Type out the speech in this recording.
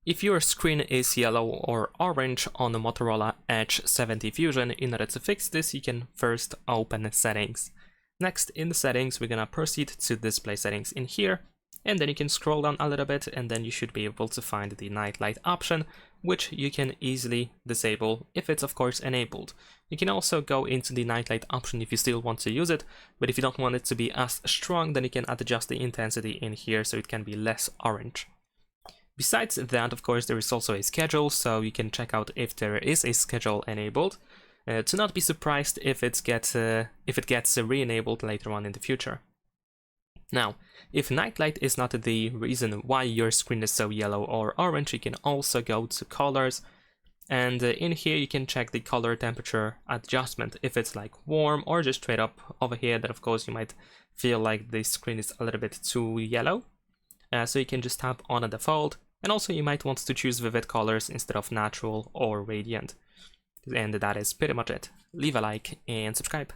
If your screen is yellow or orange on the Motorola Edge 70 Fusion, in order to fix this, you can first open Settings. Next, in the settings, we're gonna proceed to display settings in here, and then you can scroll down a little bit, and then you should be able to find the night light option, which you can easily disable if it's of course enabled. You can also go into the night light option if you still want to use it, but if you don't want it to be as strong, then you can adjust the intensity in here so it can be less orange. Besides that, of course, there is also a schedule, so you can check out if there is a schedule enabled, to not be surprised if it gets re-enabled later on in the future. Now, if nightlight is not the reason why your screen is so yellow or orange, you can also go to colors, and in here you can check the color temperature adjustment. If it's like warm or just straight up over here, then of course you might feel like the screen is a little bit too yellow. So you can just tap on a default, and also you might want to choose vivid colors instead of natural or radiant. And that is pretty much it. Leave a like and subscribe.